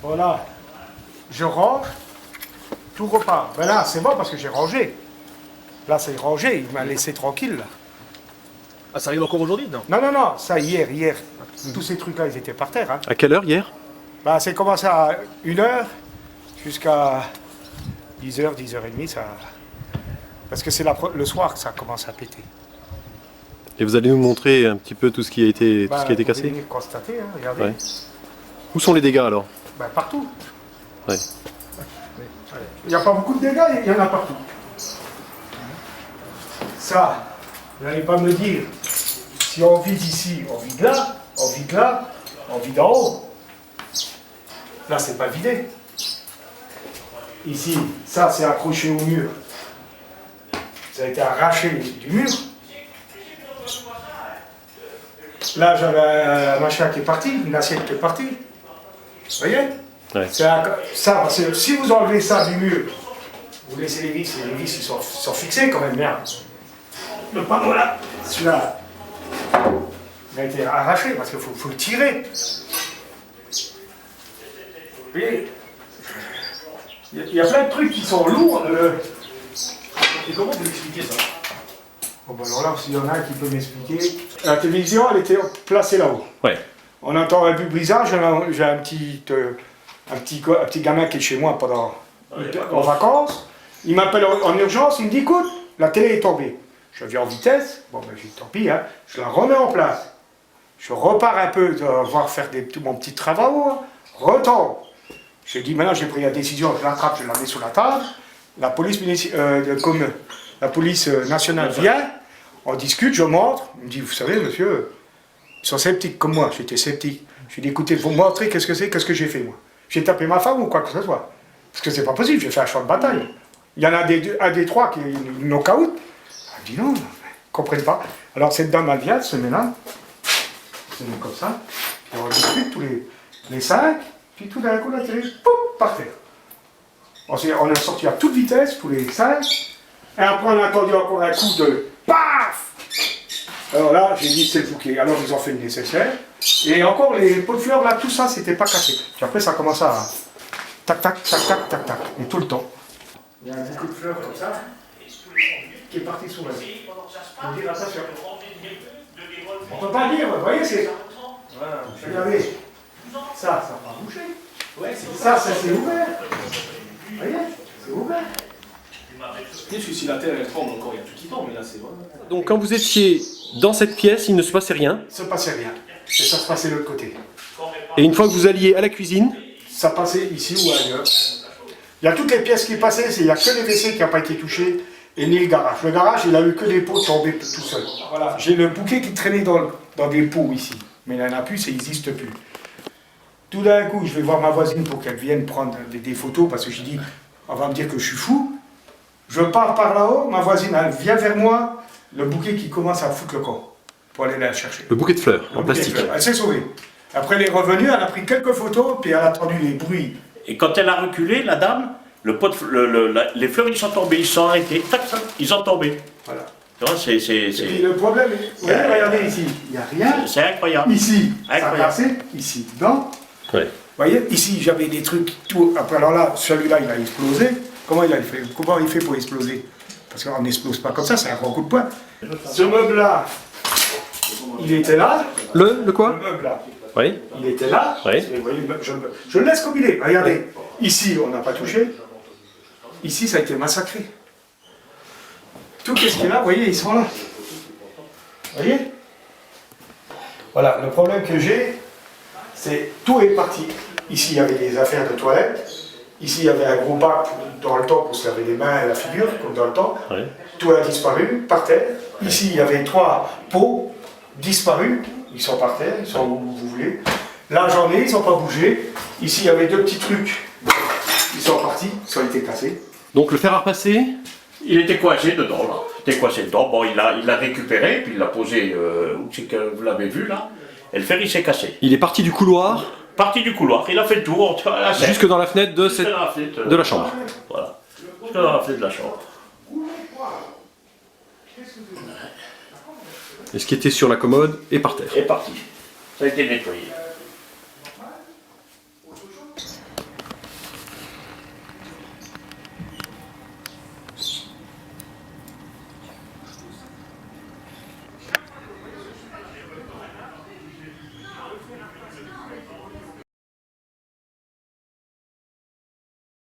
Voilà. Je range, tout repart. Ben là, c'est bon parce que j'ai rangé. Là, c'est rangé, il m'a laissé tranquille. Là. Ah, ça arrive encore aujourd'hui, non? Non, non, non, ça hier. Tous ces trucs-là, ils étaient par terre. Hein. À quelle heure hier? Bah, c'est commencé à 1h jusqu'à 10h, 10h30. Ça... Parce que c'est le soir que ça commence à péter. Et vous allez nous montrer un petit peu tout ce qui a été, Bah, tout ce qui a été vous cassé? venez constater, hein, regardez. Ouais. Où sont les dégâts alors? Bah, partout. Ouais. Il n'y a pas beaucoup de dégâts, il y en a partout. Ça, vous n'allez pas me dire, si on vide ici, on vide là, on vide là, on vide en haut. Là, c'est pas vidé. Ici, ça, c'est accroché au mur. Ça a été arraché du mur. Là, j'avais un machin qui est parti, une assiette qui est partie. Vous voyez? Ouais. Ça, parce que si vous enlevez ça du mur, vous laissez les vis, et les vis ils sont fixés quand même, merde. Le panneau là, celui-là, il a été arraché parce qu'il faut le tirer. Vous voyez? Il y a plein de trucs qui sont lourds. Et comment vous expliquez ça? Bon, ben alors là, s'il y en a un qui peut m'expliquer. La télévision, elle était placée là-haut. Ouais. On entend un but brisant, j'ai un petit gamin qui est chez moi en vacances. Il m'appelle en urgence, il me dit écoute, la télé est tombée. Je viens en vitesse, bon ben j'ai dit tant pis, hein, je la remets en place. Je repars un peu, voir faire mon petit travaux, hein, retombe. Je dis maintenant j'ai pris la décision, je l'attrape, je la mets sur la table. La police, la police nationale vient, on discute, je montre. Il me dit vous savez monsieur, ils sont sceptiques comme moi, j'étais sceptique. Je lui dis écoutez, vous me montrez qu'est-ce que c'est, qu'est-ce que j'ai fait moi. J'ai tapé ma femme ou quoi que ce soit. Parce que c'est pas possible, j'ai fait un champ de bataille. Il y en a un des trois qui est knock-out. Elle dit non, ils ne comprennent pas. Alors cette dame elle vient, elle se met là, elle se met comme ça, et on discute tous les cinq, puis tout d'un coup la télé, pouf, par terre. On est sorti à toute vitesse, tous les cinq, et après on a entendu encore un coup de paf. Alors là, j'ai dit c'est le bouquet. Alors ils ont fait le nécessaire. Et encore les pots de fleurs là, tout ça, c'était pas cassé. Puis après ça commence à tac tac tac tac tac tac. Et tout le temps. Il y a un bouquet de fleurs comme ça qui est parti sous la vie. Il faut dire attention. On peut pas dire, vous voyez, c'est. Regardez. Ça n'a pas bougé. Ça c'est ouvert. Vous voyez, c'est ouvert. Qu'est-ce que si la terre elle tremble encore, il y a tout qui tombe, mais là c'est vrai. Donc quand vous étiez dans cette pièce, il ne se passait rien. Il ne se passait rien. Et ça se passait de l'autre côté. Et une fois que vous alliez à la cuisine, ça passait ici ou ailleurs. Il y a toutes les pièces qui passaient, il n'y a que les WC qui n'ont pas été touchés, et ni le garage. Le garage, il a eu que des pots tombés tout seul. Voilà. J'ai le bouquet qui traînait dans des pots ici. Mais il n'y en a plus, ça n'existe plus. Tout d'un coup, je vais voir ma voisine pour qu'elle vienne prendre des photos, parce que je dis, on va me dire que je suis fou. Je pars par là-haut, ma voisine, elle vient vers moi, le bouquet qui commence à foutre le camp, pour aller la chercher. le bouquet de fleurs en plastique. Elle s'est sauvée. Après, elle est revenue, elle a pris quelques photos, puis elle a entendu les bruits. Et quand elle a reculé, la dame, les fleurs ils sont tombés, ils sont arrêtés, tac, tac, ils sont tombés. Voilà. Tu vois, Et puis le problème, regardez ici, il n'y a rien. c'est incroyable. Ici, ça a Incroyable. cassé, ici, dedans. Ouais. Vous voyez, ici, j'avais des trucs, tout. Après, alors là, celui-là, il a explosé. Comment il fait pour exploser? Parce qu'on n'explose pas comme ça, c'est un grand coup de poing. Ce meuble-là, il était là. Le quoi? Le meuble-là, Oui. il était là. Oui. Vous voyez, je le laisse comme il est. Regardez, ici, on n'a pas touché. Ici, ça a été massacré. Tout ce qui est là, vous voyez, ils sont là. Vous voyez? Voilà, le problème que j'ai, c'est tout est parti. Ici, il y avait des affaires de toilette. Ici, il y avait un gros bac dans le temps pour se laver les mains et la figure, comme dans le temps. Oui. Tout a disparu, par terre. Ici, il y avait 3 pots disparus. Ils sont par terre, ils sont où vous voulez. Là, j'en ai, ils n'ont pas bougé. Ici, il y avait 2 petits trucs. Ils sont partis, ils ont été cassés. Donc le fer à repasser, Il était coincé dedans, là. Il était coincé dedans. Bon, il l'a récupéré, puis il l'a posé, où c'est que vous l'avez vu, là. Et le fer, il s'est cassé. il est parti du couloir Parti du couloir, il a fait le tour, jusque dans la fenêtre de, jusque dans la fenêtre, de la chambre. Voilà. Jusque dans la fenêtre de la chambre. Et ce qui était sur la commode est par terre. Et parti. Ça a été nettoyé.